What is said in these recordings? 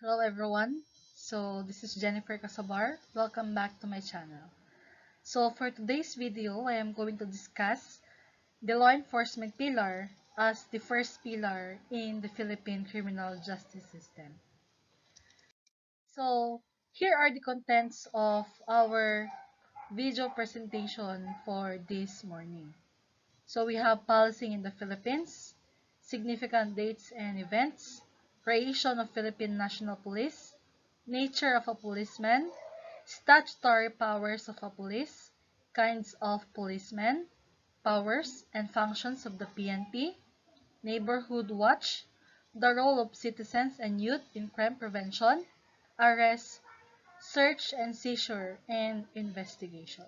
Hello everyone. This is Jennifer Casabar. Welcome back to my channel. For today's video, I am going to discuss the law enforcement pillar as the first pillar in the Philippine criminal justice system. So here are the contents of our video presentation for this morning. So we have policing in the Philippines, significant dates and events, creation of Philippine National Police, nature of a policeman, statutory powers of a police, kinds of policemen, powers and functions of the PNP, neighborhood watch, the role of citizens and youth in crime prevention, arrest, search and seizure, and investigation.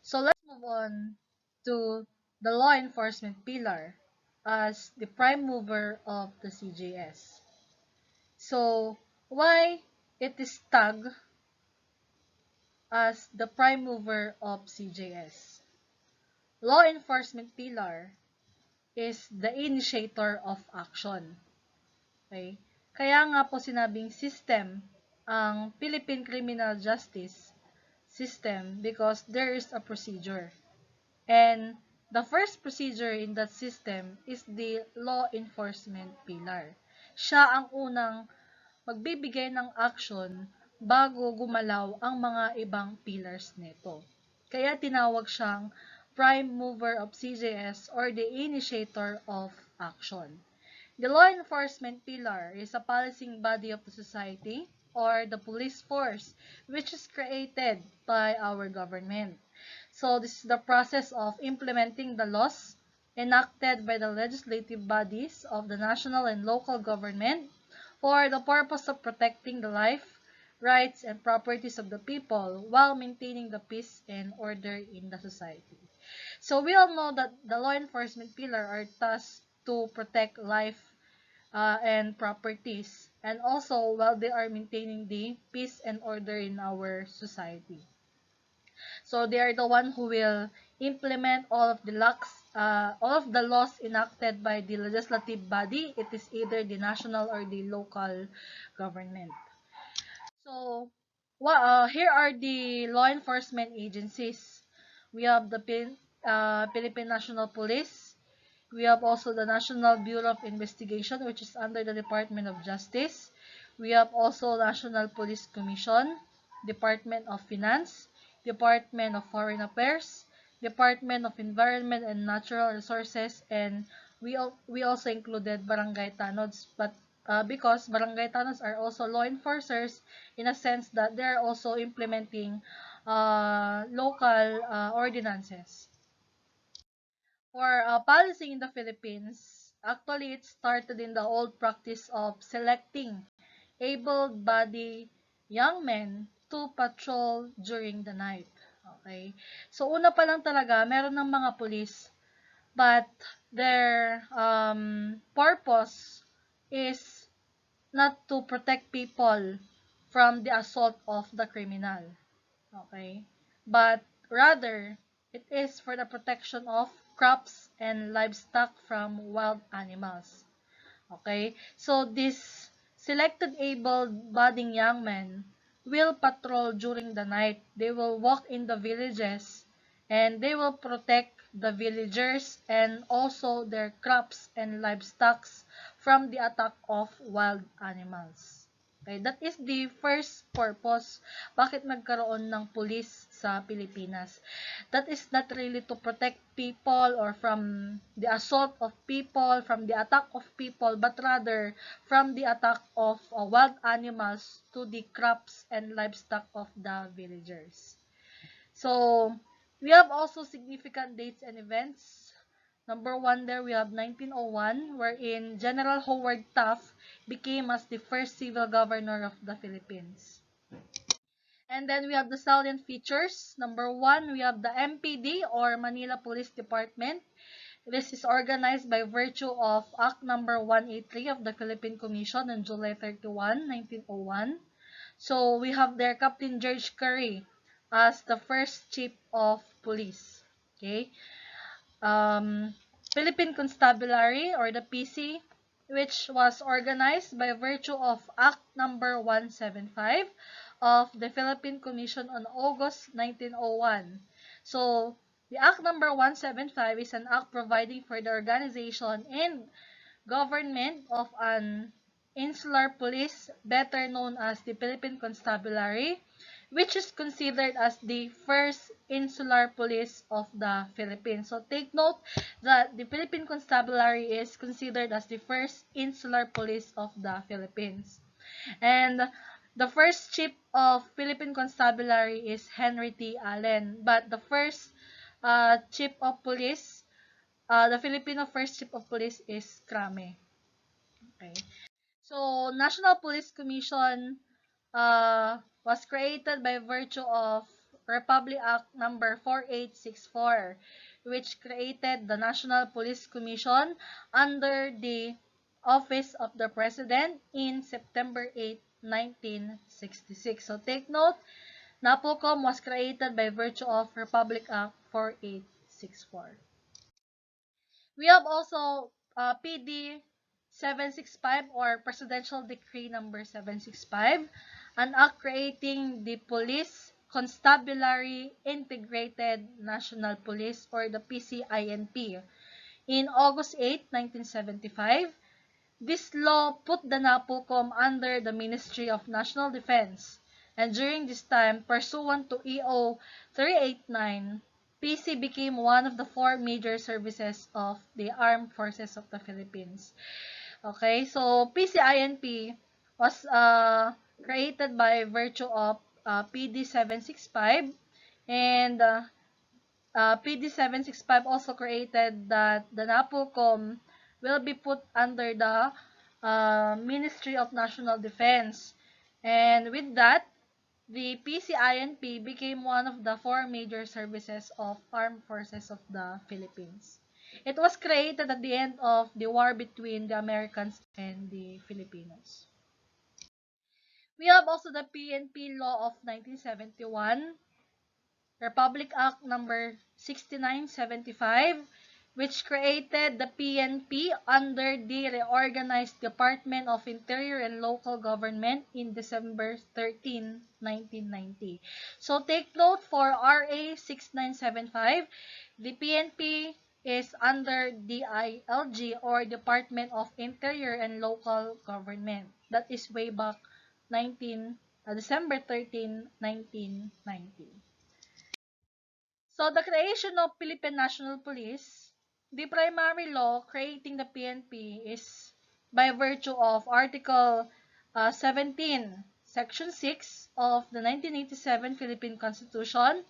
So let's move on to the law enforcement pillar as the prime mover of the CJS. So why it is tagged as the prime mover of CJS? Law enforcement pillar is the initiator of action. Okay? Kaya nga po sinabing system ang Philippine criminal justice system because there is a procedure. And the first procedure in that system is the law enforcement pillar. Siya ang unang magbibigay ng action bago gumalaw ang mga ibang pillars nito. Kaya tinawag siyang prime mover of CJS or the initiator of action. The law enforcement pillar is a policing body of the society or the police force which is created by our government. So this is the process of implementing the laws enacted by the legislative bodies of the national and local government for the purpose of protecting the life, rights, and properties of the people while maintaining the peace and order in the society. So we all know that the law enforcement pillar are tasked to protect life and properties, and also while they are maintaining the peace and order in our society. So they are the one who will implement all of the laws enacted by the legislative body. It is either the national or the local government. So here are the law enforcement agencies. We have the Philippine National Police. We have also the National Bureau of Investigation, which is under the Department of Justice. We have also National Police Commission, Department of Finance, Department of Foreign Affairs, Department of Environment and Natural Resources, and we also included barangay tanods, but because barangay tanods are also law enforcers in a sense that they are also implementing local ordinances. For policing in the Philippines, actually it started in the old practice of selecting able-bodied young men to patrol during the night. Okay? So una pa lang talaga, meron ng mga pulis, but their purpose is not to protect people from the assault of the criminal. Okay? But rather, it is for the protection of crops and livestock from wild animals. Okay? So, this selected able-bodied young men will patrol during the night. They will walk in the villages and they will protect the villagers and also their crops and livestock from the attack of wild animals. Okay, that is the first purpose bakit nagkaroon ng pulis sa Pilipinas. That is not really to protect people or from the assault of people, from the attack of people, but rather from the attack of wild animals to the crops and livestock of the villagers. So, we have also significant dates and events. Number one there, we have 1901, wherein General Howard Taft became as the first civil governor of the Philippines. And then we have the salient features. Number one, we have the MPD or Manila Police Department. This is organized by virtue of Act number 183 of the Philippine Commission on July 31, 1901. So we have there Captain George Curry as the first chief of police. Okay. Philippine Constabulary or the PC. which was organized by virtue of Act number 175 of the Philippine Commission on August 1901. So, the Act number 175 is an act providing for the organization and government of an insular police, better known as the Philippine Constabulary, which is considered as the first insular police of the Philippines. So take note that the Philippine Constabulary is considered as the first insular police of the Philippines. And the first chief of Philippine Constabulary is Henry T. Allen, but the first chief of police, the Filipino first chief of police is Crame. Okay. So, National Police Commission was created by virtue of Republic Act number 4864, which created the National Police Commission under the Office of the President in September 8, 1966. So, take note, NAPOCOM was created by virtue of Republic Act 4864. We have also PD 765 or Presidential Decree number 765, an act creating the Police Constabulary Integrated National Police or the PCINP. In August 8, 1975, this law put the NAPOCOM under the Ministry of National Defense, and during this time, pursuant to EO 389, PC became one of the four major services of the Armed Forces of the Philippines. Okay, so PCINP was created by virtue of PD 765, and PD 765 also created that the NAPOCOM will be put under the Ministry of National Defense. And with that, the PCINP became one of the four major services of Armed Forces of the Philippines. It was created at the end of the war between the Americans and the Filipinos. We have also the PNP Law of 1971, Republic Act number 6975, which created the PNP under the reorganized Department of Interior and Local Government in December 13, 1990. So take note for RA 6975, the PNP is under DILG or Department of Interior and Local Government. That is way back December 13, 1990. So, the creation of Philippine National Police, the primary law creating the PNP is by virtue of Article 17, Section 6 of the 1987 Philippine Constitution.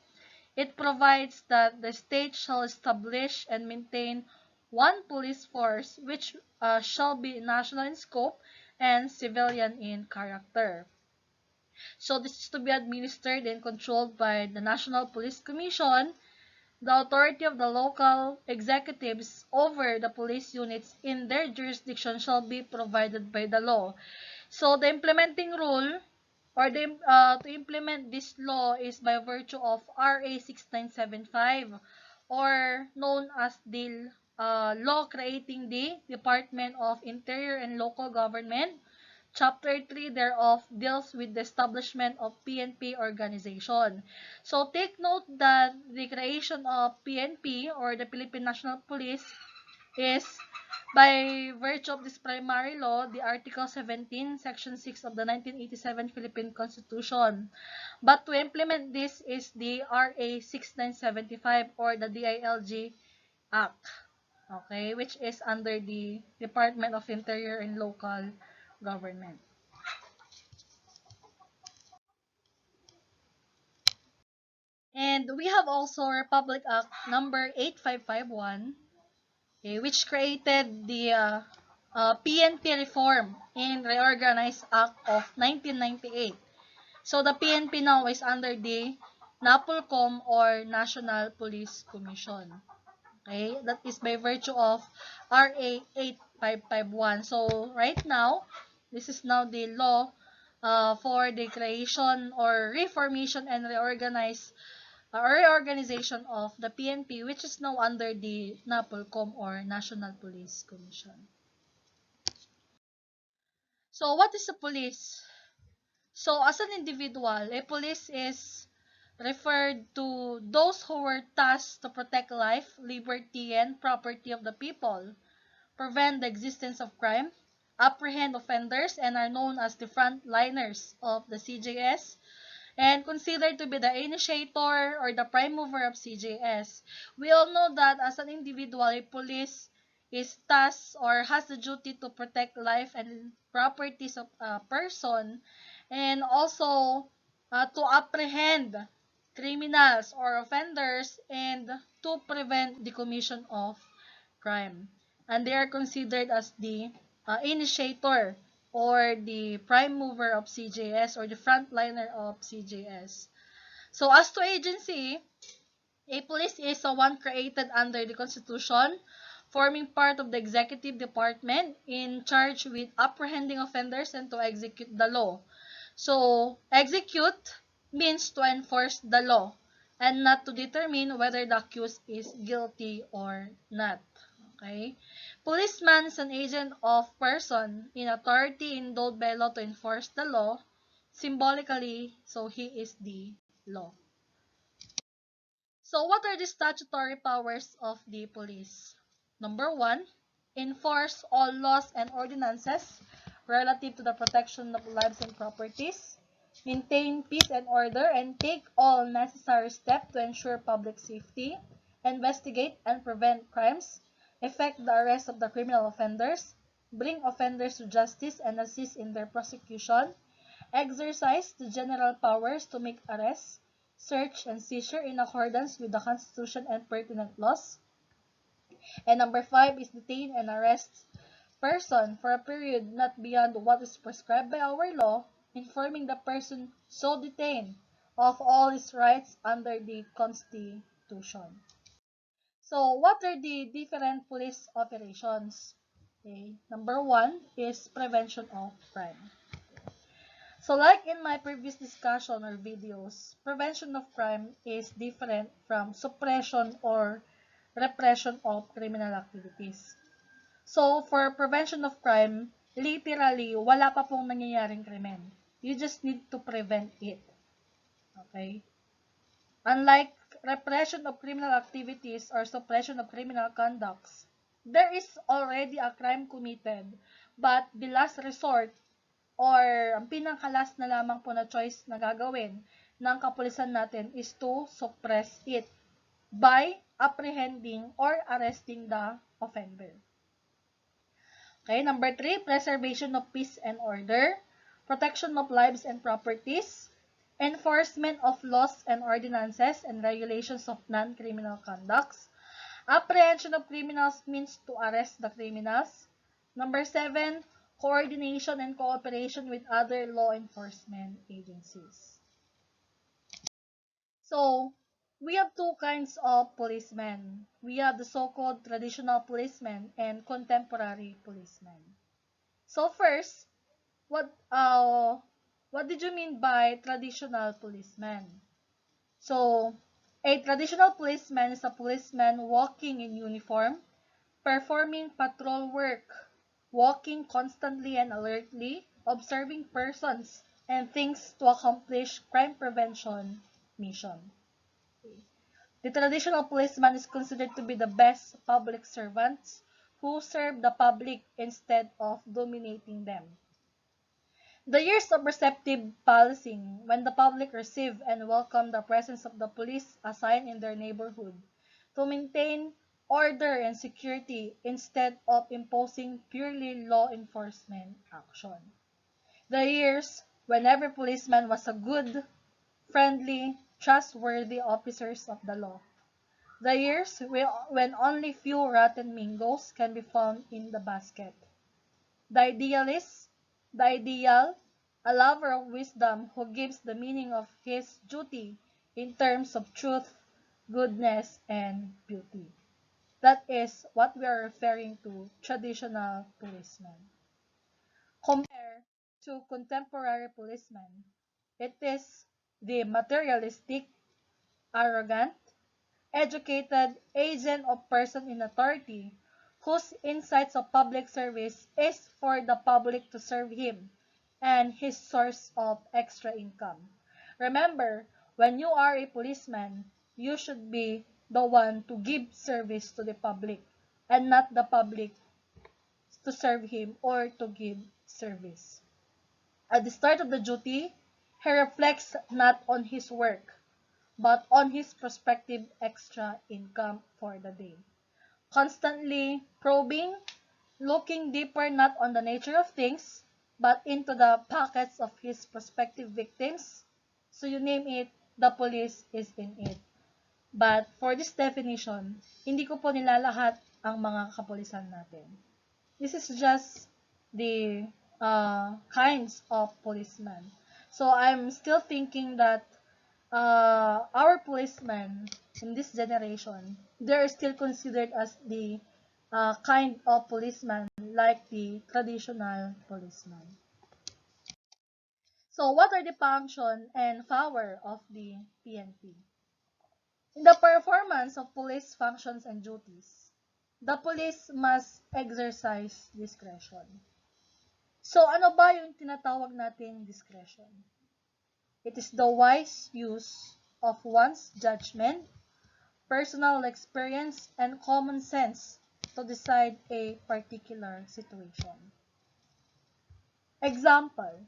It provides that the state shall establish and maintain one police force which shall be national in scope and civilian in character. So, this is to be administered and controlled by the National Police Commission. The authority of the local executives over the police units in their jurisdiction shall be provided by the law. So, the implementing rule or to implement this law is by virtue of RA 6975 or known as the law creating the Department of Interior and Local Government. Chapter 3 thereof deals with the establishment of PNP organization. So take note that the creation of PNP or the Philippine National Police is by virtue of this primary law, the Article 17, Section 6 of the 1987 Philippine Constitution. But to implement this is the RA 6975 or the DILG Act, okay, which is under the Department of Interior and Local Government. And we have also Republic Act number 8551, okay, which created the PNP Reform and Reorganized Act of 1998. So the PNP now is under the NAPOLCOM or National Police Commission. Okay, that is by virtue of RA 8551. So right now, this is now the law for the creation or reformation and reorganization of the PNP, which is now under the NAPOLCOM or National Police Commission. So, what is a police? So, as an individual, a police is referred to those who were tasked to protect life, liberty, and property of the people, prevent the existence of crime, apprehend offenders, and are known as the frontliners of the CJS, and considered to be the initiator or the prime mover of CJS. We all know that as an individual, a police is tasked or has the duty to protect life and properties of a person, and also to apprehend criminals or offenders and to prevent the commission of crime. And they are considered as the initiator or the prime mover of CJS or the frontliner of CJS. So as to agency, a police is a one created under the Constitution, forming part of the executive department in charge with apprehending offenders and to execute the law. So, execute means to enforce the law and not to determine whether the accused is guilty or not. Okay? Policeman is an agent of person in authority endowed by law to enforce the law. Symbolically, so he is the law. So, what are the statutory powers of the police? Number one, enforce all laws and ordinances relative to the protection of lives and properties, maintain peace and order, and take all necessary steps to ensure public safety, investigate and prevent crimes, effect the arrest of the criminal offenders, bring offenders to justice and assist in their prosecution, exercise the general powers to make arrests, search, and seizure in accordance with the Constitution and pertinent laws. And number 5 is detain and arrest person for a period not beyond what is prescribed by our law, informing the person so detained of all his rights under the Constitution. So, what are the different police operations? Okay. Number 1 is prevention of crime. So like in my previous discussion or videos, prevention of crime is different from suppression or repression of criminal activities. So for prevention of crime, literally, wala pa pong nangyayaring krimen. You just need to prevent it. Okay? Unlike repression of criminal activities or suppression of criminal conducts, there is already a crime committed, but the last resort or ang pinakalas na lamang po na choice na gagawin ng kapulisan natin is to suppress it by apprehending or arresting the offender. Okay, number 3, preservation of peace and order, protection of lives and properties, enforcement of laws and ordinances and regulations of non-criminal conducts. Apprehension of criminals means to arrest the criminals. Number 7, coordination and cooperation with other law enforcement agencies. So, we have two kinds of policemen. We have the so-called traditional policemen and contemporary policemen. So first, what did you mean by traditional policeman? So, a traditional policeman is a policeman walking in uniform, performing patrol work, walking constantly and alertly, observing persons and things to accomplish crime prevention mission. The traditional policeman is considered to be the best public servants who serve the public instead of dominating them. The years of receptive policing, when the public receive and welcome the presence of the police assigned in their neighborhood to maintain order and security instead of imposing purely law enforcement action. The years when every policeman was a good, friendly, trustworthy officers of the law. The years when only few rotten mangoes can be found in the basket. The idealist, the ideal, a lover of wisdom who gives the meaning of his duty in terms of truth, goodness, and beauty. That is what we are referring to traditional policemen. Compared to contemporary policemen, it is the materialistic, arrogant, educated agent of person in authority whose insights of public service is for the public to serve him and his source of extra income. Remember, when you are a policeman, you should be the one to give service to the public and not the public to serve him or to give service. At the start of the duty, he reflects not on his work, but on his prospective extra income for the day. Constantly probing, looking deeper not on the nature of things, but into the pockets of his prospective victims. So you name it, the police is in it. But for this definition, hindi ko po nilalahat ang mga kapulisan natin. This is just the kinds of policemen. So I'm still thinking that our policemen in this generation, they're still considered as the kind of policeman like the traditional policeman. So what are the function and power of the PNP? In the performance of police functions and duties, the police must exercise discretion. So ano ba yung tinatawag nating discretion? It is the wise use of one's judgment, personal experience, and common sense to decide a particular situation. Example,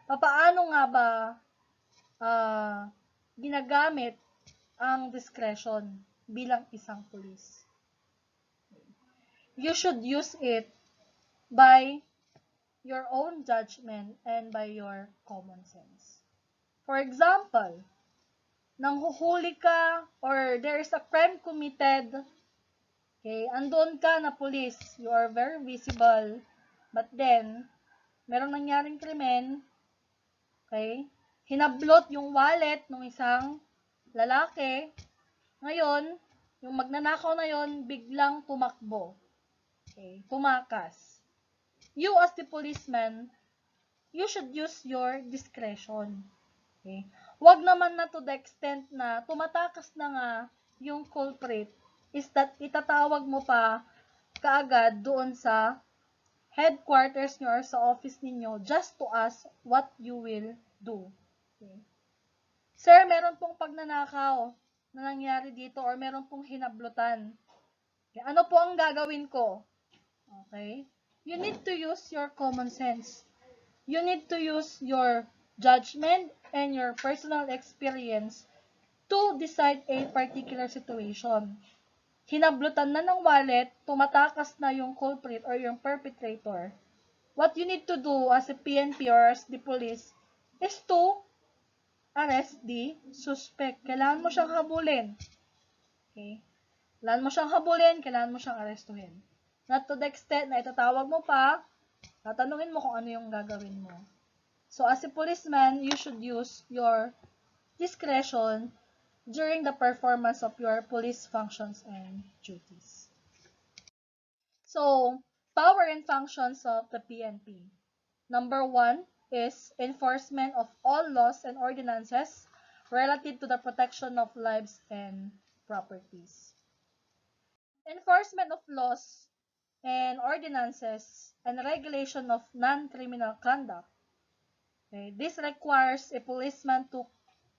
papaano nga ba ginagamit ang discretion bilang isang pulis? You should use it by your own judgment and by your common sense. For example, nanghuhuli ka or there is a crime committed, okay, andun ka na police, you are very visible, but then, merong nangyaring krimen, okay, hinablot yung wallet ng isang lalaki, ngayon, yung magnanakaw na yon biglang tumakbo, okay, tumakas. You as the policeman, you should use your discretion. Okay? Wag naman na to the extent na tumatakas na nga yung culprit is that itatawag mo pa kaagad doon sa headquarters nyo or sa office ninyo just to ask what you will do. Okay? Sir, meron pong pagnanakaw na nangyari dito or meron pong hinablutan. Okay? Ano po ang gagawin ko? Okay? You need to use your common sense. You need to use your judgment and your personal experience to decide a particular situation. Hinablutan na ng wallet, tumatakas na yung culprit or yung perpetrator. What you need to do as a PNP or as the police is to arrest the suspect. Kailangan mo siyang habulin. Okay? Kailangan mo siyang habulin, kailangan mo siyang arestuhin. Not to the extent na itatawag mo pa, tatanungin mo kung ano yung gagawin mo. So, as a policeman, you should use your discretion during the performance of your police functions and duties. So, power and functions of the PNP. Number 1 is enforcement of all laws and ordinances relative to the protection of lives and properties. Enforcement of laws and ordinances and regulation of non-criminal conduct. Okay, this requires a policeman to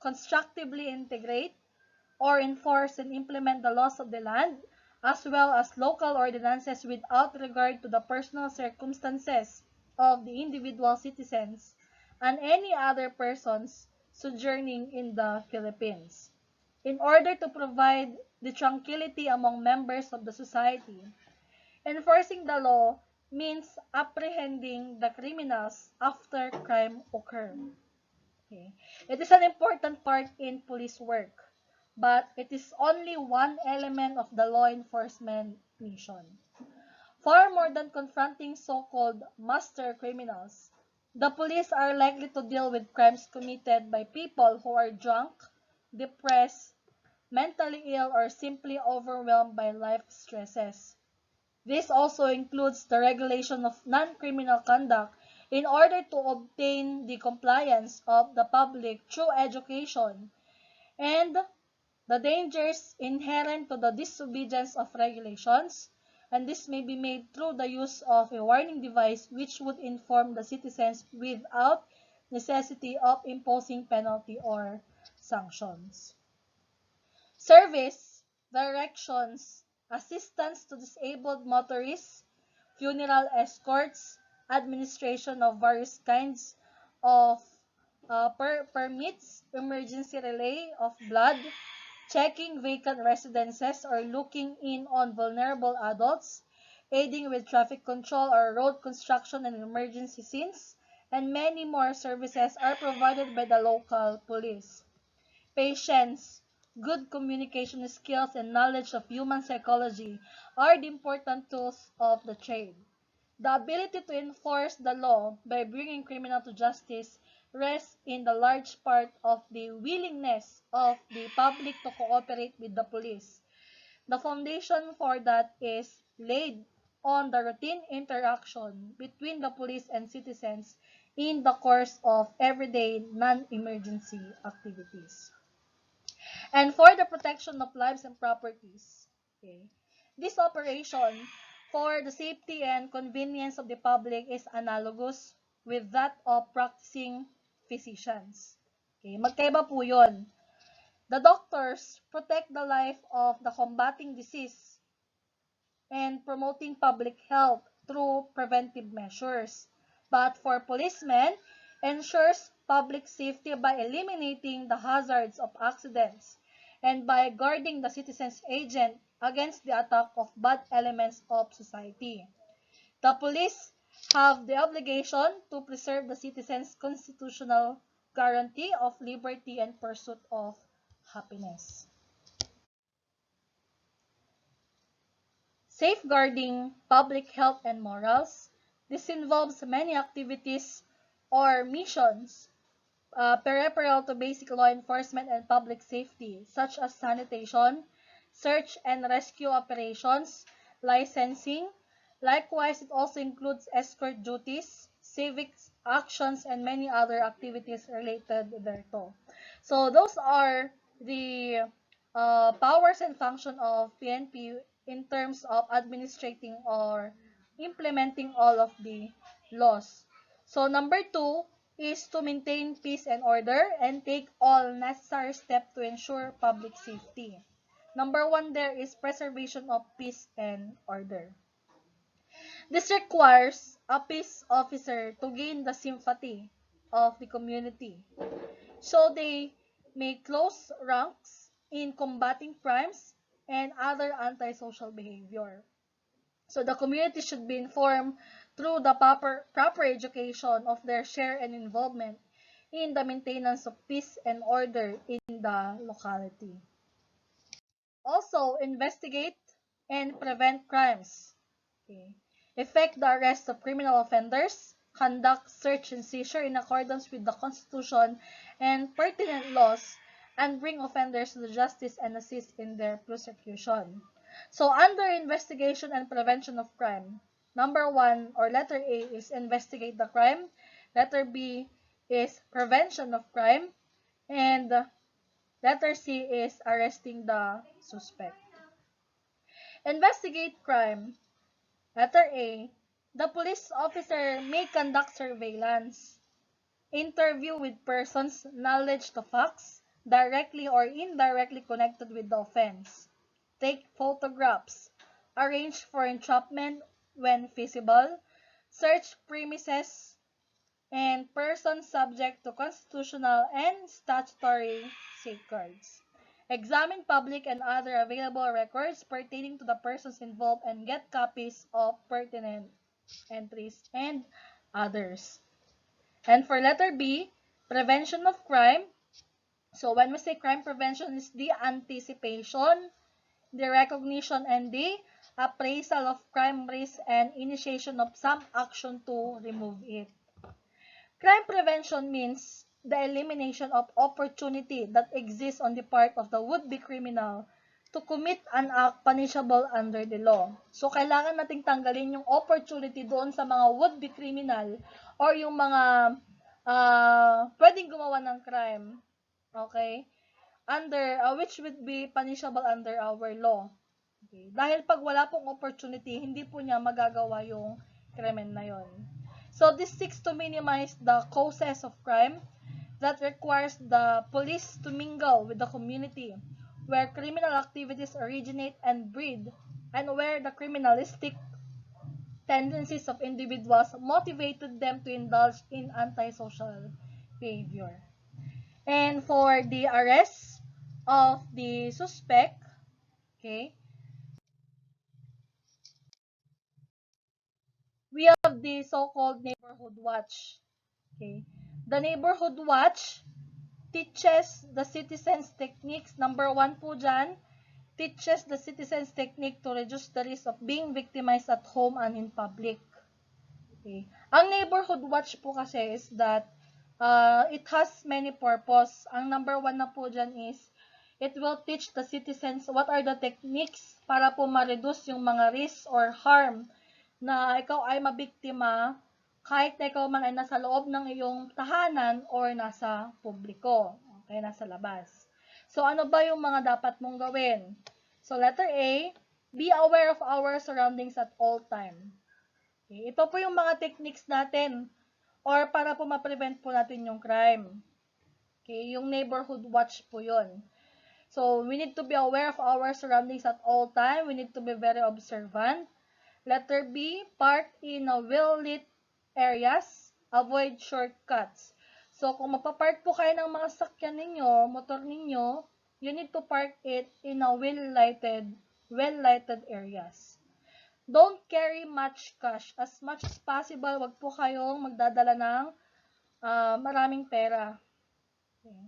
constructively integrate or enforce and implement the laws of the land as well as local ordinances without regard to the personal circumstances of the individual citizens and any other persons sojourning in the Philippines, in order to provide the tranquility among members of the society. Enforcing the law means apprehending the criminals after crime occurred. Okay. It is an important part in police work, but it is only one element of the law enforcement mission. Far more than confronting so-called master criminals, the police are likely to deal with crimes committed by people who are drunk, depressed, mentally ill, or simply overwhelmed by life stresses. This also includes the regulation of non-criminal conduct in order to obtain the compliance of the public through education and the dangers inherent to the disobedience of regulations, and this may be made through the use of a warning device which would inform the citizens without necessity of imposing penalty or sanctions. Service, directions, assistance to disabled motorists, funeral escorts, administration of various kinds of permits, emergency relay of blood, checking vacant residences or looking in on vulnerable adults, aiding with traffic control or road construction and emergency scenes, and many more services are provided by the local police. Patience, good communication skills, and knowledge of human psychology are the important tools of the trade. The ability to enforce the law by bringing criminal to justice rests in the large part of the willingness of the public to cooperate with the police. The foundation for that is laid on the routine interaction between the police and citizens in the course of everyday non-emergency activities. And for the protection of lives and properties, okay, this operation for the safety and convenience of the public is analogous with that of practicing physicians. Okay, magkaiba po yun. The doctors protect the life of the combating disease and promoting public health through preventive measures. But for policemen, ensures public safety by eliminating the hazards of accidents and by guarding the citizen's agent against the attack of bad elements of society. The police have the obligation to preserve the citizen's constitutional guarantee of liberty and pursuit of happiness. Safeguarding public health and morals. This involves many activities or missions peripheral to basic law enforcement and public safety, such as sanitation, search and rescue operations, licensing. Likewise, it also includes escort duties, civic actions, and many other activities related thereto. So those are the powers and function of PNP in terms of administrating or implementing all of the laws. So number 2 is to maintain peace and order and take all necessary steps to ensure public safety. Number 1 there is preservation of peace and order. This requires a peace officer to gain the sympathy of the community, so they may close ranks in combating crimes and other antisocial behavior. So the community should be informed through the proper education of their share and involvement in the maintenance of peace and order in the locality. Also, investigate and prevent crimes. Okay. Effect the arrest of criminal offenders, conduct search and seizure in accordance with the Constitution and pertinent laws, and bring offenders to justice and assist in their prosecution. So, under investigation and prevention of crime, number 1 or letter A is investigate the crime, letter B is prevention of crime, and letter C is arresting the suspect. Investigate crime. Letter A. The police officer may conduct surveillance, interview with persons knowledge to facts, directly or indirectly connected with the offense, take photographs, arrange for entrapment when feasible, search premises and persons subject to constitutional and statutory safeguards. Examine public and other available records pertaining to the persons involved and get copies of pertinent entries and others. And for letter B, prevention of crime. So when we say crime prevention is the anticipation, the recognition, and the appraisal of crime risk and initiation of some action to remove it. Crime prevention means the elimination of opportunity that exists on the part of the would-be criminal to commit an act punishable under the law. So, kailangan nating tanggalin yung opportunity doon sa mga would-be criminal or yung mga pwedeng gumawa ng crime, okay, under which would be punishable under our law. Okay? Dahil pag wala pong opportunity, hindi po niya magagawa yung krimen na yon. So, this seeks to minimize the causes of crime that requires the police to mingle with the community where criminal activities originate and breed, and where the criminalistic tendencies of individuals motivated them to indulge in antisocial behavior. And for the arrest of the suspect, okay, we have the so-called neighborhood watch. Okay. The neighborhood watch teaches the citizens techniques. Number one po dyan, teaches the citizens technique to reduce the risk of being victimized at home and in public. Okay. Ang neighborhood watch po kasi is that it has many purpose. Ang number one na po dyan is it will teach the citizens what are the techniques para po ma-reduce yung mga risk or harm na ikaw ay mabiktima kahit na ikaw man ay nasa loob ng iyong tahanan or nasa publiko. Okay, nasa labas. So, ano ba yung mga dapat mong gawin? So, letter A, be aware of our surroundings at all time. Okay, ito po yung mga techniques natin or para po ma-prevent po natin yung crime. Okay, yung neighborhood watch po yun. So, we need to be aware of our surroundings at all time. We need to be very observant. Letter B, park in a well-lit areas. Avoid shortcuts. So, kung mapapark po kayo ng mga sakyan ninyo, motor ninyo, you need to park it in a well-lighted areas. Don't carry much cash. As much as possible, wag po kayong magdadala ng maraming pera. Okay.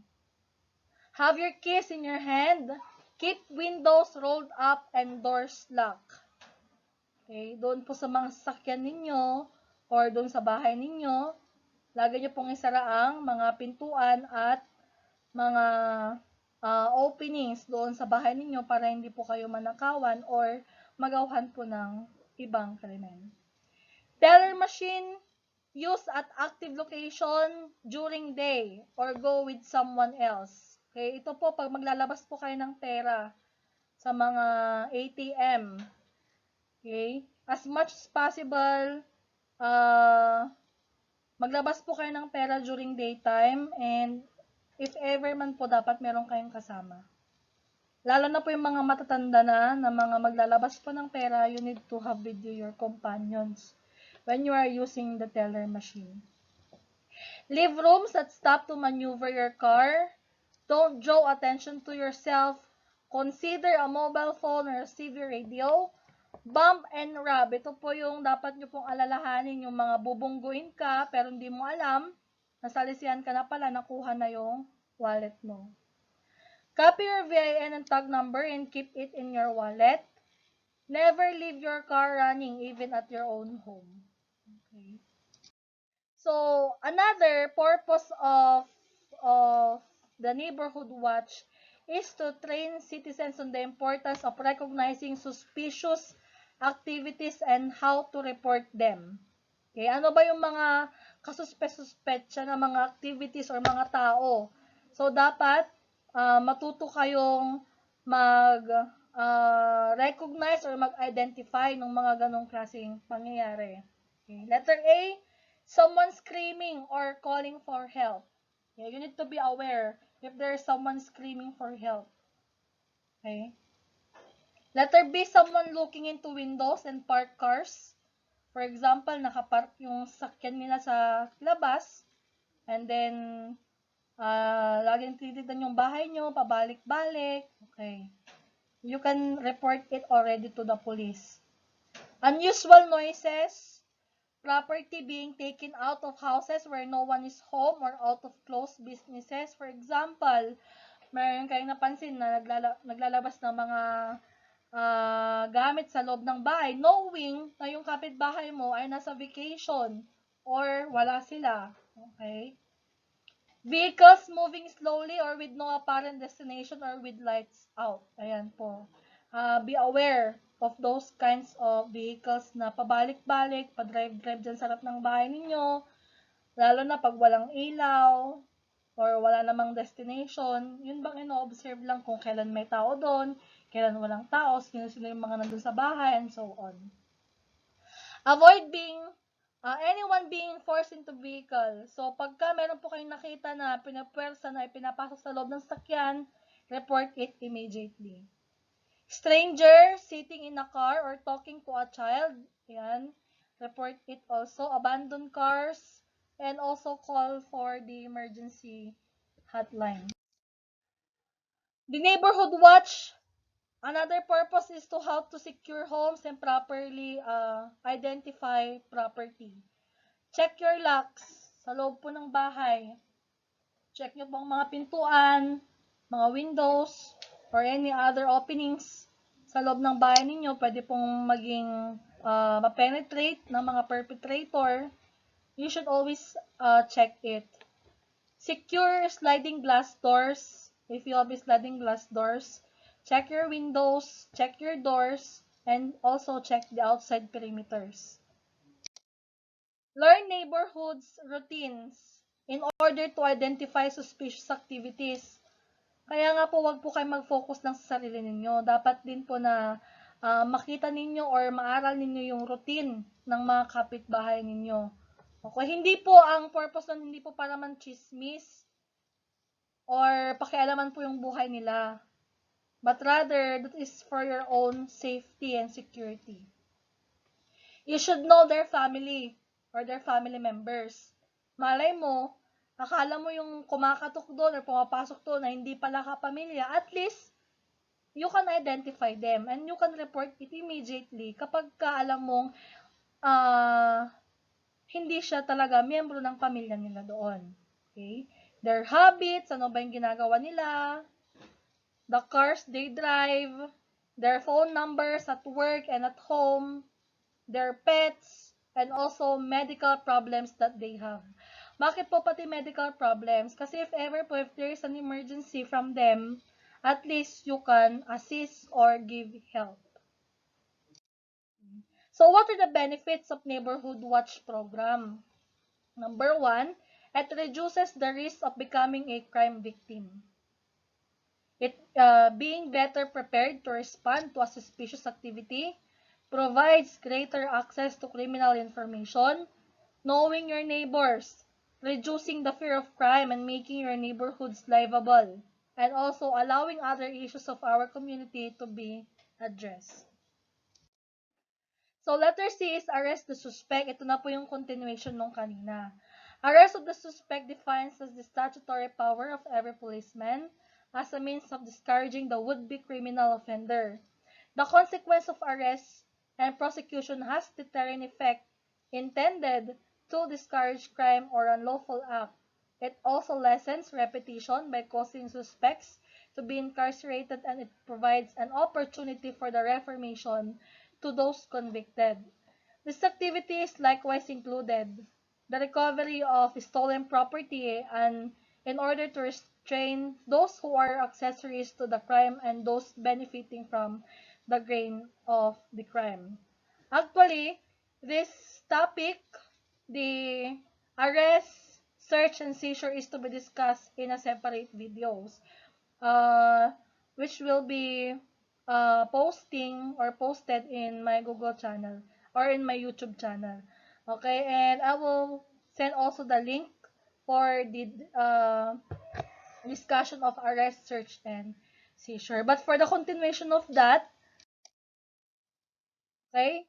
Have your keys in your hand. Keep windows rolled up and doors locked. Okay, doon po sa mga sasakyan ninyo or doon sa bahay ninyo, lagi nyo pong isara ang mga pintuan at mga openings doon sa bahay ninyo para hindi po kayo manakawan or magawahan po ng ibang krimen. Teller machine, use at active location during day or go with someone else. Okay, ito po pag maglalabas po kayo ng pera sa mga ATM. Okay? As much as possible, maglabas po kayo ng pera during daytime and if ever man po dapat meron kayong kasama. Lalo na po yung mga matatanda na mga maglalabas po ng pera, you need to have with you your companions when you are using the teller machine. Leave rooms that stop to maneuver your car. Don't draw attention to yourself. Consider a mobile phone or receive your radio. Bump and rob. Ito po yung dapat nyo pong alalahanin, yung mga bubungguin ka, pero hindi mo alam, nasalisihan ka na pala, nakuha na yung wallet mo. Copy your VIN and tag number and keep it in your wallet. Never leave your car running, even at your own home. Okay. So, another purpose of the neighborhood watch is to train citizens on the importance of recognizing suspicious activities and how to report them. Okay, ano ba yung mga kasuspe-suspetsya na mga activities or mga tao? So, dapat matuto kayong mag-recognize or mag-identify ng mga ganong klaseng pangyayari. Okay. Letter A, someone screaming or calling for help. Okay, you need to be aware if there's someone screaming for help. Okay. Letter B, someone looking into windows and parked cars. For example, nakapark yung sakyan nila sa labas and then laging tinitignan yung bahay nyo, pabalik-balik. Okay. You can report it already to the police. Unusual noises, property being taken out of houses where no one is home or out of closed businesses. For example, mayroon kayong napansin na naglalabas ng mga gamit sa loob ng bahay, knowing na yung kapitbahay mo ay nasa vacation or wala sila. Okay? Vehicles moving slowly or with no apparent destination or with lights out. Ayan po. Be aware of those kinds of vehicles na pabalik-balik, pa-drive-drive dyan sa harap ng bahay ninyo, lalo na pag walang ilaw, or wala namang destination, yun bang ino-observe lang kung kailan may tao doon, kailan walang tao, sino yung mga nandun sa bahay, and so on. Avoid anyone being forced into vehicle. So, pagka meron po kayong nakita na pinapwersa na ipinapasok sa loob ng sasakyan, report it immediately. Stranger sitting in a car or talking to a child, yan, report it also. Abandoned cars, and also call for the emergency hotline. The neighborhood watch, another purpose is to help to secure homes and properly identify property. Check your locks sa loob po ng bahay. Check nyo po ang mga pintuan, mga windows, or any other openings sa loob ng bahay ninyo. Pwede pong maging ma-penetrate ng mga perpetrator. You should always check it. Secure sliding glass doors. If you have sliding glass doors, check your windows, check your doors, and also check the outside perimeters. Learn neighborhoods routines in order to identify suspicious activities. Kaya nga po, wag po kayo mag-focus lang sa sarili ninyo. Dapat din po na makita ninyo or maaral ninyo yung routine ng mga kapitbahay ninyo. Okay, hindi po ang purpose nun, hindi po para man-chismis or pakialaman po yung buhay nila. But rather, that is for your own safety and security. You should know their family or their family members. Malay mo, akala mo yung kumakatok doon or pumapasok doon na hindi pala kapamilya, at least, you can identify them and you can report it immediately kapag ka alam mong hindi siya talaga miyembro ng pamilya nila doon. Okay? Their habits, ano ba yung ginagawa nila, the cars they drive, their phone numbers at work and at home, their pets, and also medical problems that they have. Bakit po pati medical problems? Kasi if ever po, if there is an emergency from them, at least you can assist or give help. So what are the benefits of Neighborhood Watch program? Number 1, it reduces the risk of becoming a crime victim. It being better prepared to respond to a suspicious activity, provides greater access to criminal information, knowing your neighbors, reducing the fear of crime and making your neighborhoods livable, and also allowing other issues of our community to be addressed. So, letter C is arrest the suspect. Ito na po yung continuation nung kanina. Arrest of the suspect defines as the statutory power of every policeman as a means of discouraging the would-be criminal offender. The consequence of arrest and prosecution has deterrent effect intended to discourage crime or unlawful act. It also lessens repetition by causing suspects to be incarcerated, and it provides an opportunity for the reformation to those convicted. This activity is likewise included the recovery of stolen property and in order to restrain those who are accessories to the crime and those benefiting from the gain of the crime. Actually, this topic, the arrest, search, and seizure is to be discussed in a separate videos, which will be posted in my Google channel or in my YouTube channel. Okay, and I will send also the link for the discussion of arrest, search, and seizure. But for the continuation of that, okay,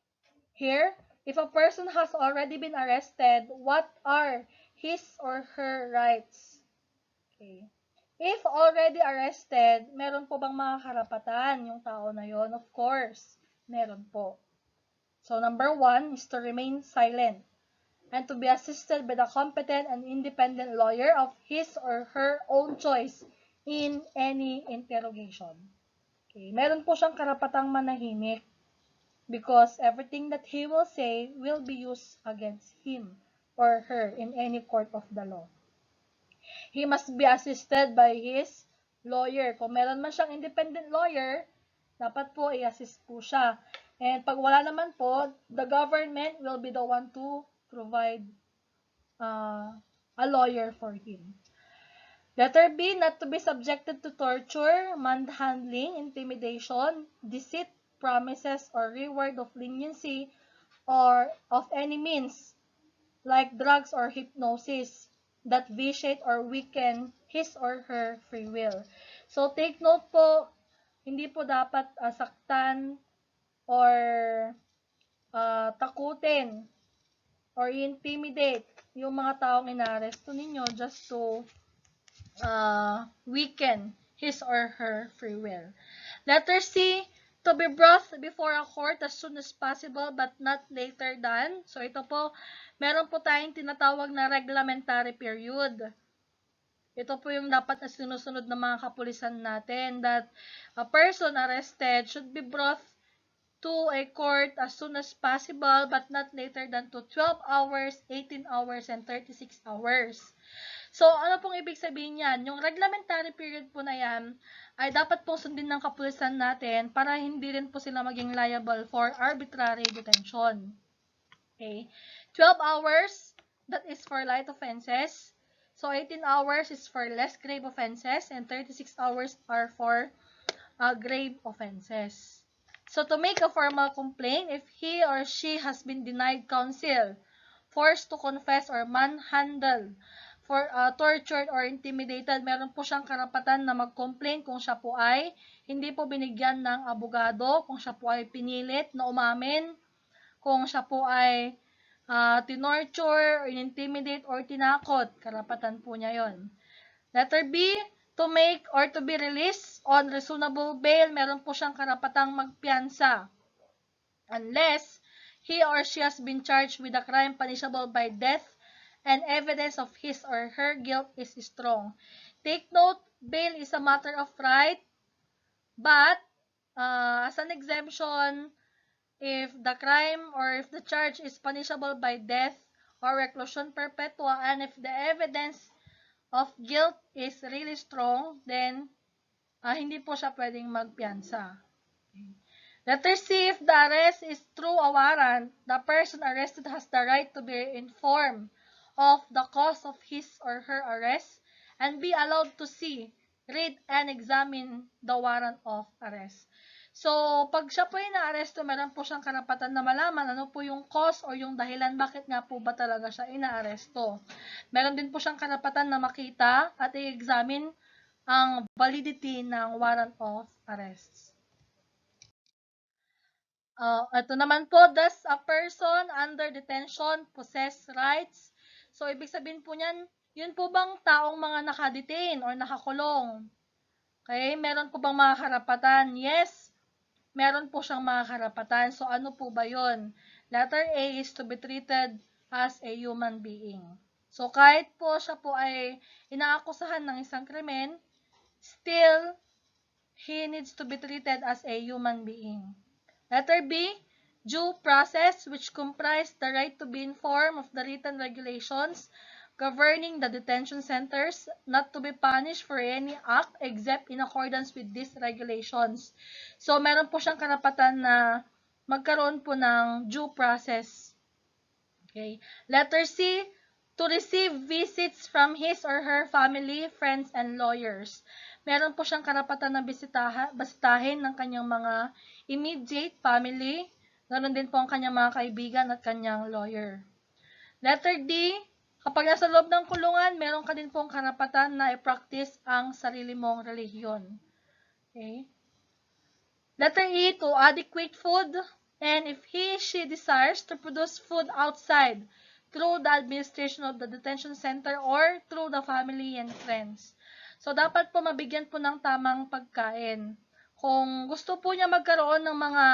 here, if a person has already been arrested, what are his or her rights? Okay. If already arrested, meron po bang mga karapatan yung tao na yon? Of course, meron po. So, number 1 is to remain silent and to be assisted by the competent and independent lawyer of his or her own choice in any interrogation. Okay. Meron po siyang karapatang manahimik because everything that he will say will be used against him or her in any court of the law. He must be assisted by his lawyer. Kung meron man siyang independent lawyer, dapat po i-assist po siya. And pag wala naman po, the government will be the one to provide a lawyer for him. Letter B, not to be subjected to torture, manhandling, intimidation, deceit, promises, or reward of leniency, or of any means, like drugs or hypnosis, that vitiate or weaken his or her free will. So, take note po, hindi po dapat saktan or takutin or intimidate yung mga taong inaaresto ninyo just to weaken his or her free will. Letter C, to be brought before a court as soon as possible but not later than. So ito po, meron po tayong tinatawag na reglementary period. Ito po yung dapat na sinusunod ng mga kapulisan natin, that a person arrested should be brought to a court as soon as possible but not later than to 12 hours, 18 hours, and 36 hours. So, ano pong ibig sabihin yan? Yung reglementary period po na yan ay dapat pong sundin ng kapulisan natin para hindi rin po sila maging liable for arbitrary detention. Okay? 12 hours, that is for light offenses. So, 18 hours is for less grave offenses and 36 hours are for grave offenses. So, to make a formal complaint, if he or she has been denied counsel, forced to confess or manhandled, for tortured or intimidated, meron po siyang karapatan na mag-complain kung siya po ay hindi po binigyan ng abogado, kung siya po ay pinilit na umamin, kung siya po ay tinorture, intimidate, or tinakot. Karapatan po niya yon. Letter B, to make or to be released on reasonable bail, meron po siyang karapatang magpiyansa. Unless he or she has been charged with a crime punishable by death and evidence of his or her guilt is strong. Take note, bail is a matter of right, but as an exemption, if the crime or if the charge is punishable by death or reclusion perpetua, and if the evidence of guilt is really strong, then hindi po siya pwedeng magpiyansa. Letter C, if the arrest is through a warrant, the person arrested has the right to be informed of the cause of his or her arrest and be allowed to see, read, and examine the warrant of arrest. So, pag siya po yung na-aresto, meron po siyang karapatan na malaman ano po yung cause o yung dahilan bakit nga po ba talaga siya ina-aresto. Meron din po siyang karapatan na makita at i-examine ang validity ng warrant of arrest. Ito naman po, does a person under detention possess rights? So, ibig sabihin po niyan, yun po bang taong mga nakadetain or nakakulong? Okay, meron po bang mga karapatan? Yes, meron po siyang mga karapatan. So, ano po ba yun? Letter A is to be treated as a human being. So, kahit po siya po ay inaakusahan ng isang krimen, still, he needs to be treated as a human being. Letter B, due process, which comprise the right to be informed of the written regulations governing the detention centers, not to be punished for any act except in accordance with these regulations. So, meron po siyang karapatan na magkaroon po ng due process. Okay. Letter C, to receive visits from his or her family, friends, and lawyers. Meron po siyang karapatan na bisitahin ng kanyang mga immediate family, ganoon din po ang kanyang mga kaibigan at kanyang lawyer. Letter D, kapag nasa loob ng kulungan, meron ka din pong karapatan na i-practice ang sarili mong relihiyon. Okay? Letter E, to adequate food, and if she desires to produce food outside through the administration of the detention center or through the family and friends. So, dapat po mabigyan po ng tamang pagkain. Kung gusto po niya magkaroon ng mga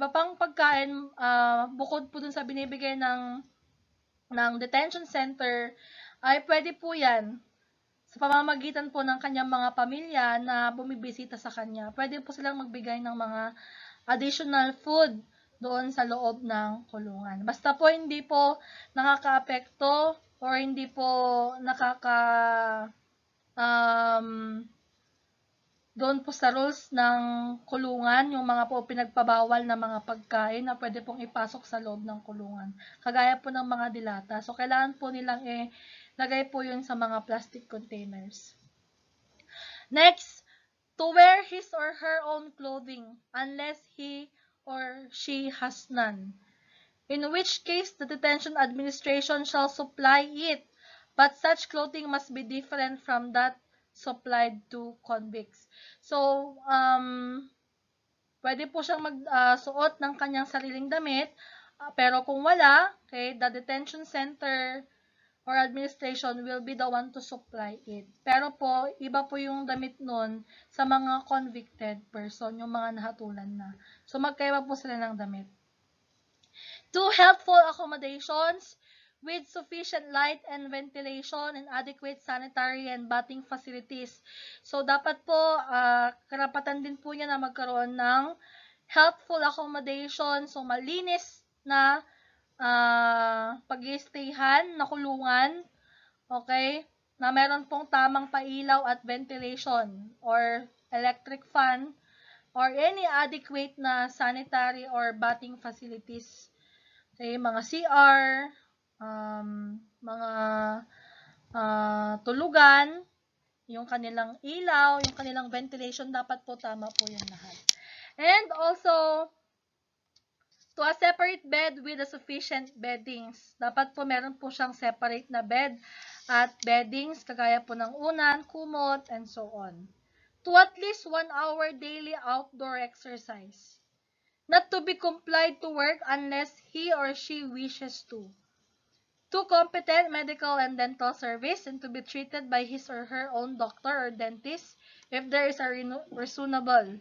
iba pang pagkain, bukod po dun sa binibigay ng detention center, ay pwede po yan sa pamamagitan po ng kanyang mga pamilya na bumibisita sa kanya. Pwede po silang magbigay ng mga additional food doon sa loob ng kulungan. Basta po hindi po nakakaapekto or hindi doon po sa rules ng kulungan, yung mga po pinagpabawal na mga pagkain na pwede pong ipasok sa loob ng kulungan. Kagaya po ng mga dilata. So, kailangan po nilang lagay po yun sa mga plastic containers. Next, to wear his or her own clothing unless he or she has none. In which case, the detention administration shall supply it, but such clothing must be different from that supplied to convicts. So, pwede po siyang magsuot ng kanyang sariling damit, pero kung wala, okay, the detention center or administration will be the one to supply it. Pero po, iba po yung damit nun sa mga convicted person, yung mga nahatulan na. So, magkaiba po sila ng damit. 2 helpful accommodations with sufficient light and ventilation and adequate sanitary and bathing facilities. So, dapat po, karapatan din po niya na magkaroon ng helpful accommodation. So, malinis na pag-i-stayhan na kulungan, okay, na meron pong tamang pailaw at ventilation or electric fan or any adequate na sanitary or bathing facilities. Okay, mga CR, mga tulugan, yung kanilang ilaw, yung kanilang ventilation, dapat po tama po yung lahat. And also, to a separate bed with a sufficient beddings. Dapat po meron po siyang separate na bed at beddings, kagaya po ng unan, kumot, and so on. To at least 1 hour daily outdoor exercise. Not to be complied to work unless he or she wishes to. To competent medical and dental service and to be treated by his or her own doctor or dentist if there is a reasonable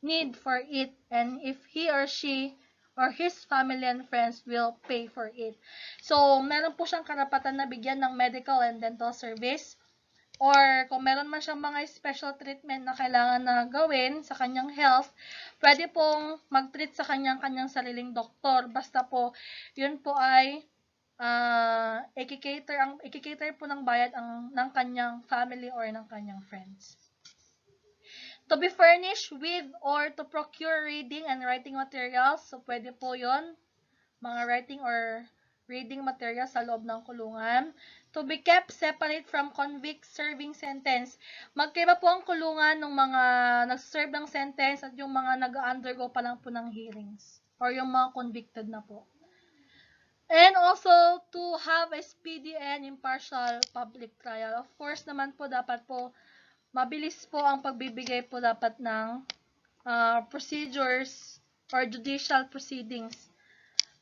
need for it and if he or she or his family and friends will pay for it. So, meron po siyang karapatan na bigyan ng medical and dental service. Or kung meron man siyang mga special treatment na kailangan na gawin sa kanyang health, pwede pong mag-treat sa kanyang sariling doktor. Basta po, yun po ay i-cater po ng bayad ng kanyang family or ng kanyang friends. To be furnished with or to procure reading and writing materials. So, pwede po yun, mga writing or reading materials sa loob ng kulungan. To be kept separate from convict serving sentence. Magkaiba po ang kulungan ng mga nag-serve ng sentence at yung mga nag-undergo pa lang po ng hearings or yung mga convicted na po. And also, to have a speedy and impartial public trial. Of course naman po, dapat po, mabilis po ang pagbibigay po dapat ng procedures or judicial proceedings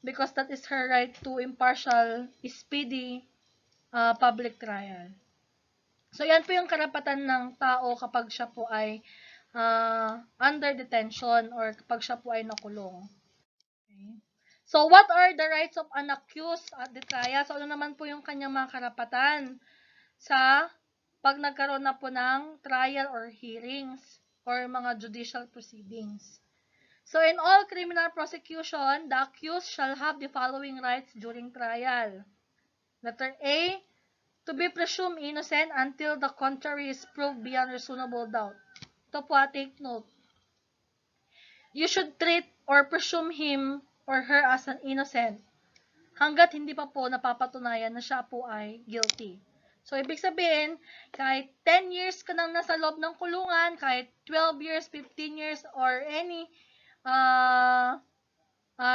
because that is her right to impartial, speedy public trial. So, yan po yung karapatan ng tao kapag siya po ay under detention or kapag siya po ay nakulong. Okay. So, what are the rights of an accused at the trial? So, ano naman po yung kanyang mga karapatan sa pag nagkaroon na po ng trial or hearings or mga judicial proceedings? So, in all criminal prosecution, the accused shall have the following rights during trial. Letter A, to be presumed innocent until the contrary is proved beyond reasonable doubt. Ito po, take note. You should treat or presume him or her as an innocent hanggat hindi pa po napapatunayan na siya po ay guilty. So, ibig sabihin, kahit 10 years ka nang nasa loob ng kulungan, kahit 12 years, 15 years, or any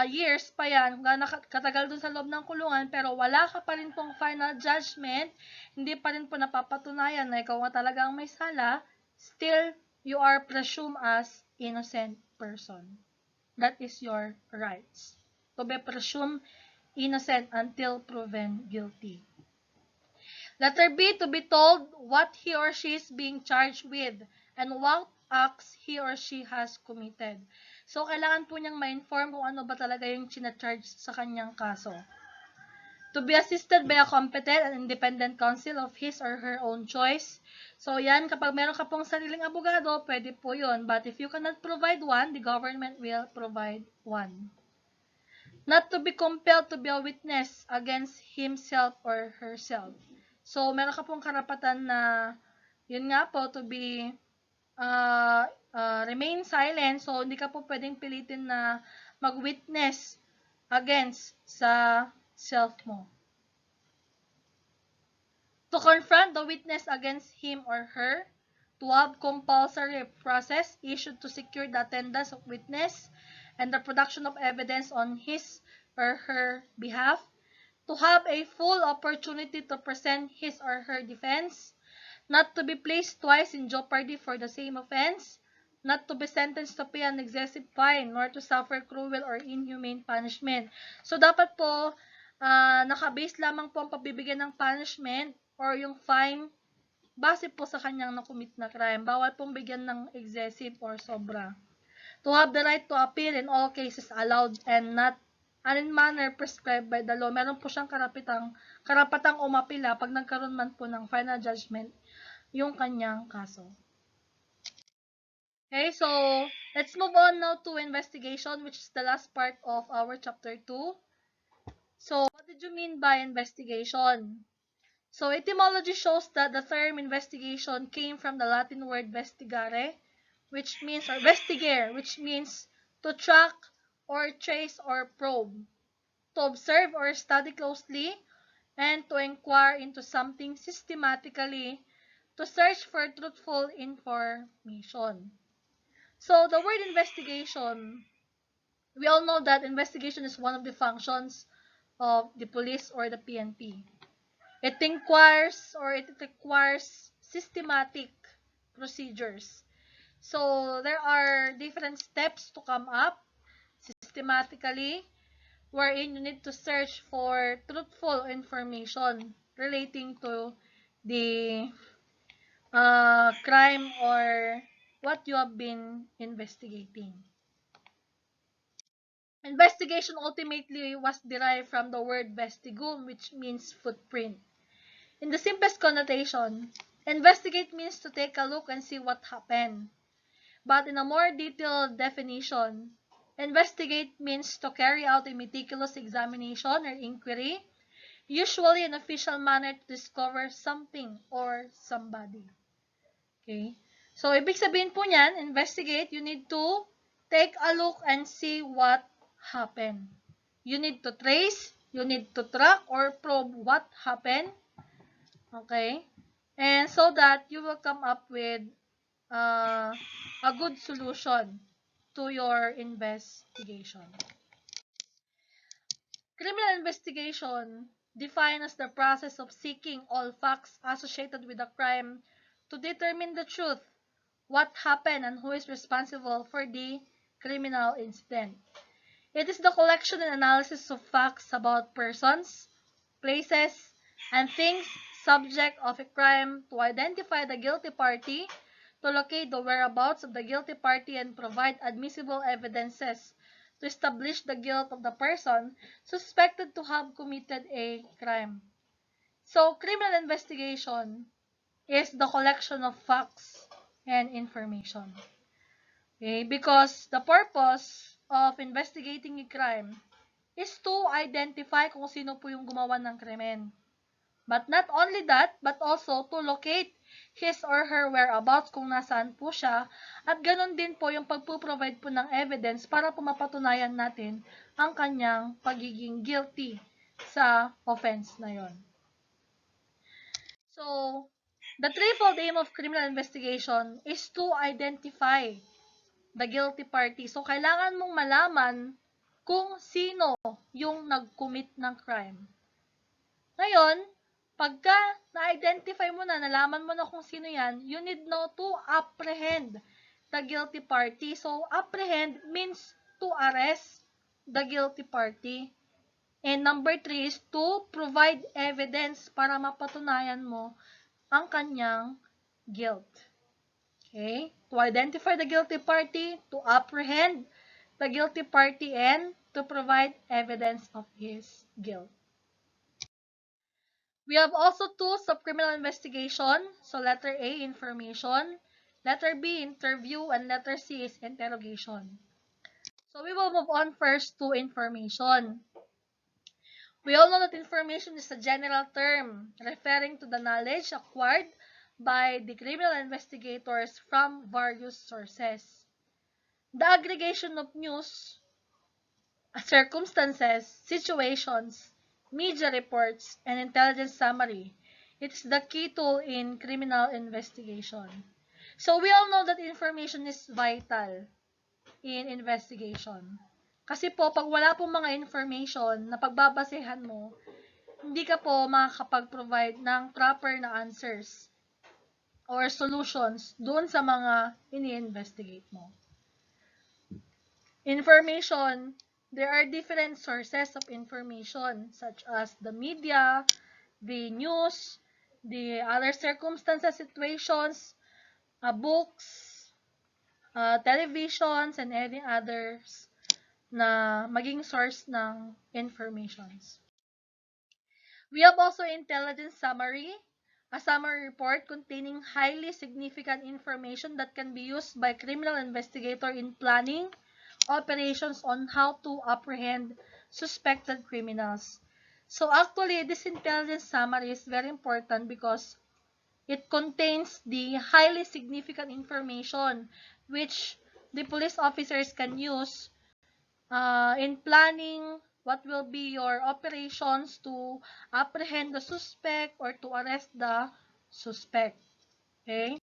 years pa yan, katagal dun sa loob ng kulungan, pero wala ka pa rin pong final judgment, hindi pa rin po napapatunayan na ikaw nga talaga ang may sala, still, you are presumed as innocent person. That is your rights. To be presumed innocent until proven guilty. Letter B, to be told what he or she is being charged with and what acts he or she has committed. So, kailangan po niyang ma-inform kung ano ba talaga yung sinacharge sa kanyang kaso. To be assisted by a competent and independent counsel of his or her own choice. So, yan, kapag meron ka pong sariling abogado, pwede po yun. But if you cannot provide one, the government will provide one. Not to be compelled to be a witness against himself or herself. So, meron ka pong karapatan na, yun nga po, to be remain silent. So, hindi ka po pwedeng pilitin na mag-witness against sa self mo. To confront the witness against him or her, to have compulsory process issued to secure the attendance of witness and the production of evidence on his or her behalf, to have a full opportunity to present his or her defense, not to be placed twice in jeopardy for the same offense, not to be sentenced to pay an excessive fine, nor to suffer cruel or inhumane punishment. So, dapat po, nakabase lamang po ang pagbibigyan ng punishment or yung fine base po sa kanyang nakumit na crime. Bawal pong bigyan ng excessive or sobra. To have the right to appeal in all cases allowed and not in manner prescribed by the law. Meron po siyang karapatang umapila pag nagkaroon man po ng final judgment yung kanyang kaso. Okay, so let's move on now to investigation, which is the last part of our chapter 2. So, what did you mean by investigation? So, etymology shows that the term investigation came from the Latin word vestigare, which means, or vestigare, which means to track or trace or probe, to observe or study closely, and to inquire into something systematically, to search for truthful information. So, the word investigation, we all know that investigation is one of the functions of the police or the PNP. It inquires or it requires systematic procedures. So, there are different steps to come up systematically wherein you need to search for truthful information relating to the crime or what you have been investigating. Investigation ultimately was derived from the word vestigum, which means footprint. In the simplest connotation, investigate means to take a look and see what happened. But in a more detailed definition, investigate means to carry out a meticulous examination or inquiry, usually in an official manner to discover something or somebody. Okay? So, ibig sabihin po niyan, investigate, you need to take a look and see what happened. You need to trace, you need to track or probe what happened. Okay? And so that you will come up with a good solution to your investigation. Criminal investigation defined as the process of seeking all facts associated with a crime to determine the truth, what happened, and who is responsible for the criminal incident. It is the collection and analysis of facts about persons, places, and things subject of a crime to identify the guilty party, to locate the whereabouts of the guilty party and provide admissible evidences to establish the guilt of the person suspected to have committed a crime. So, criminal investigation is the collection of facts and information. Okay? Because the purpose of investigating a crime is to identify kung sino po yung gumawa ng krimen. But not only that, but also to locate his or her whereabouts kung nasaan po siya, at ganun din po yung pagpo-provide po ng evidence para po mapatunayan natin ang kanyang pagiging guilty sa offense na yon. So, the threefold aim of criminal investigation is to identify the guilty party. So, kailangan mong malaman kung sino yung nag-commit ng crime. Ngayon, pagka na-identify mo na, nalaman mo na kung sino yan, you need now to apprehend the guilty party. So, apprehend means to arrest the guilty party. And number 3 is to provide evidence para mapatunayan mo ang kanyang guilt. Okay? To identify the guilty party, to apprehend the guilty party, and to provide evidence of his guilt. We have also tools of criminal investigation. So, letter A, information. Letter B, interview. And letter C is interrogation. So, we will move on first to information. We all know that information is a general term referring to the knowledge acquired by the criminal investigators from various sources. The aggregation of news, circumstances, situations, media reports, and intelligence summary. It's the key tool in criminal investigation. So we all know that information is vital in investigation. Kasi po, pag wala pong mga information na pagbabasehan mo, hindi ka po makakapag-provide ng proper na answers or solutions doon sa mga ini-investigate mo. Information, there are different sources of information such as the media, the news, the other circumstances, situations, books, televisions, and any others na maging source ng informations. We have also intelligence summary, a summary report containing highly significant information that can be used by criminal investigator in planning operations on how to apprehend suspected criminals. So actually, this intelligence summary is very important because it contains the highly significant information which the police officers can use in planning what will be your operations to apprehend the suspect or to arrest the suspect. Okay?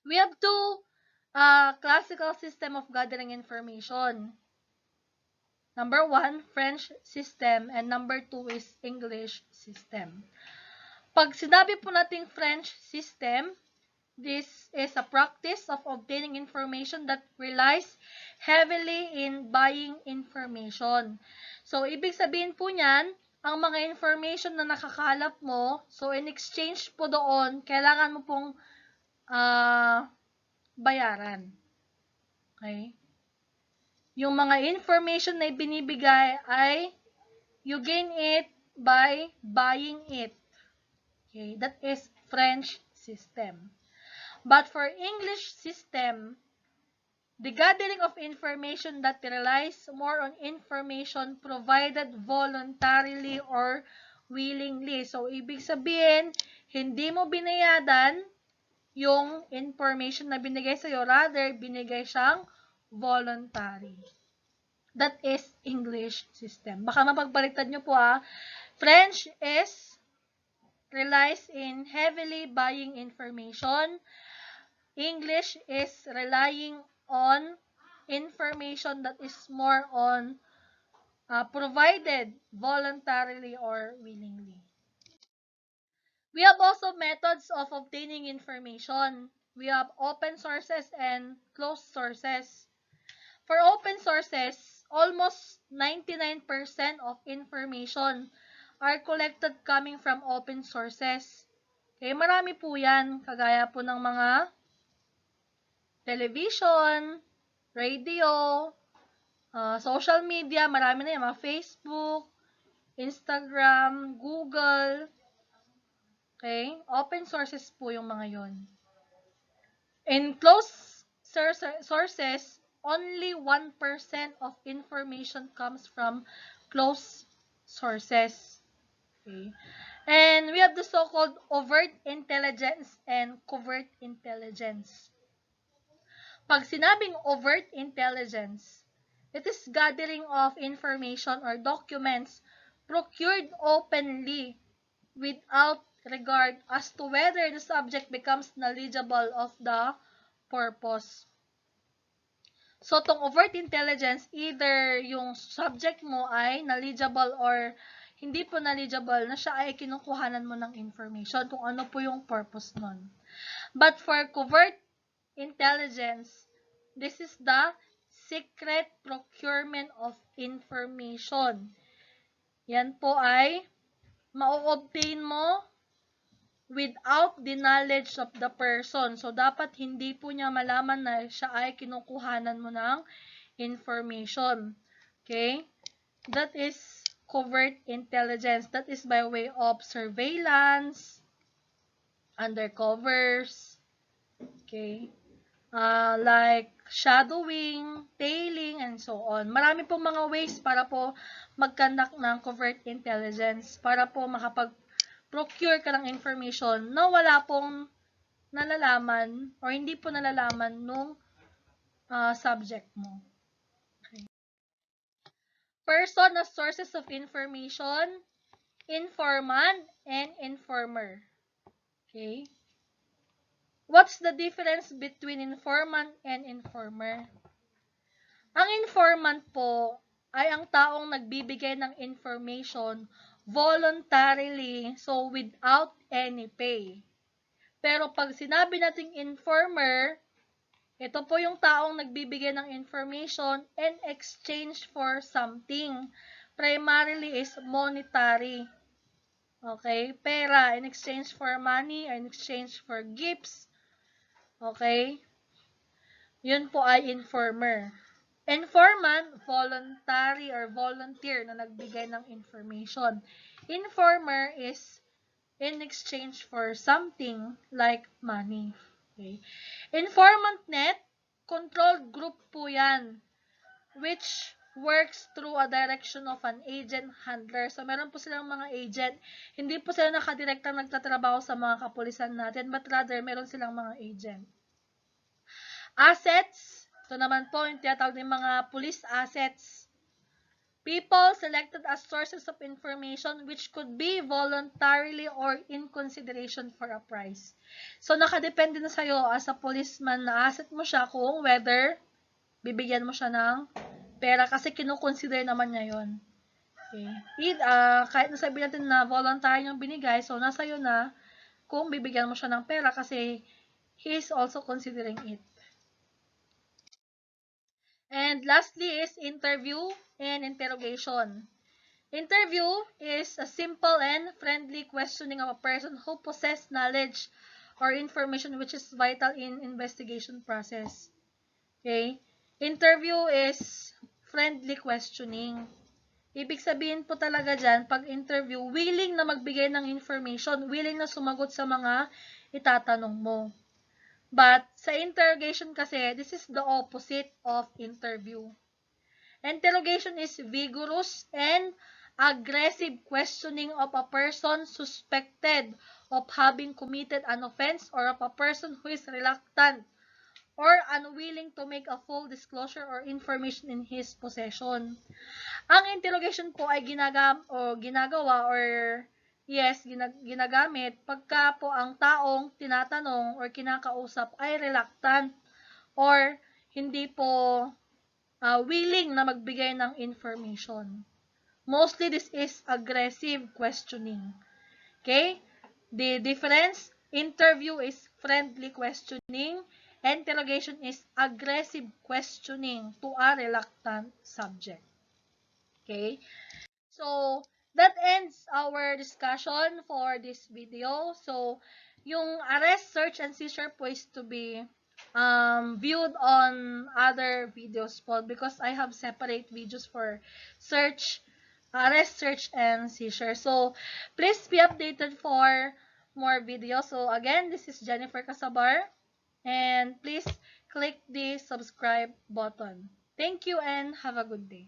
We have two classical system of gathering information. Number 1, French system, and number 2 is English system. Pag sinabi po nating French system, this is a practice of obtaining information that relies heavily in buying information. So, ibig sabihin po niyan, ang mga information na nakakalap mo, so in exchange po doon, kailangan mo pong bayaran. Okay? Yung mga information na ibinibigay ay you gain it by buying it. Okay? That is French system. But for English system, the gathering of information that relies more on information provided voluntarily or willingly. So, ibig sabihin, hindi mo binayadan yung information na binigay sa'yo. Rather, binigay siyang voluntary. That is English system. Baka mapagbaliktad nyo po French is relies in heavily buying information. English is relying on information that is more on provided voluntarily or willingly. We have also methods of obtaining information. We have open sources and closed sources. For open sources, almost 99% of information are collected coming from open sources. Okay, marami po yan, kagaya po ng mga television, radio, social media, marami na yan, mga Facebook, Instagram, Google. Okay, open sources po yung mga yon. In closed sources, only 1% of information comes from closed sources. Okay. And we have the so-called overt intelligence and covert intelligence. Pag sinabing overt intelligence, it is gathering of information or documents procured openly without regard as to whether the subject becomes knowledgeable of the purpose. So, tong overt intelligence, either yung subject mo ay knowledgeable or hindi po knowledgeable na siya ay kinukuhanan mo ng information kung ano po yung purpose nun. But for covert intelligence, this is the secret procurement of information. Yan po ay ma-obtain mo without the knowledge of the person. So, dapat hindi po niya malaman na siya ay kinukuhanan mo ng information. Okay? That is covert intelligence. That is by way of surveillance, undercovers, okay? Like shadowing, tailing, and so on. Marami pong mga ways para po mag-conduct ng covert intelligence para po procure ka ng information na wala pong nalalaman or hindi po nalalaman nung subject mo. Okay. Person as sources of information, informant, and informer. Okay. What's the difference between informant and informer? Ang informant po ay ang taong nagbibigay ng information voluntarily, so without any pay. Pero pag sinabi nating informer, ito po yung taong nagbibigay ng information in exchange for something. Primarily is monetary. Okay? Pera, in exchange for money, or in exchange for gifts. Okay? Yun po ay informer. Informant, voluntary or volunteer na nagbigay ng information. Informer is in exchange for something like money. Okay? Informant net, controlled group po yan, which works through a direction of an agent handler. So, meron po silang mga agent. Hindi po sila nakadirektang nagtatrabaho sa mga kapulisan natin, but rather, meron silang mga agent. Assets, ito naman po yung tinatawag ng mga police assets. People selected as sources of information which could be voluntarily or in consideration for a price. So, nakadepende na sa'yo as a policeman na asset mo siya kung whether bibigyan mo siya ng pera kasi kinukonsider naman niya yun. Okay. Kahit nasabi natin na voluntary yung binigay, so nasa iyo na kung bibigyan mo siya ng pera kasi he is also considering it. And lastly is interview and interrogation. Interview is a simple and friendly questioning of a person who possesses knowledge or information which is vital in investigation process. Okay? Interview is friendly questioning. Ibig sabihin po talaga dyan, pag interview, willing na magbigay ng information, willing na sumagot sa mga itatanong mo. But, sa interrogation kasi, this is the opposite of interview. Interrogation is vigorous and aggressive questioning of a person suspected of having committed an offense or of a person who is reluctant or unwilling to make a full disclosure or information in his possession. Ang interrogation po ay ginagamit pagka po ang taong tinatanong or kinakausap ay reluctant or hindi po willing na magbigay ng information. Mostly, this is aggressive questioning. Okay? The difference, interview is friendly questioning, interrogation is aggressive questioning to a reluctant subject. Okay? So, that ends our discussion for this video. So, yung arrest, search, and seizure po is to be viewed on other videos po because I have separate videos for search, arrest, search, and seizure. So, please be updated for more videos. So, again, this is Jennifer Casabar. And please click the subscribe button. Thank you and have a good day.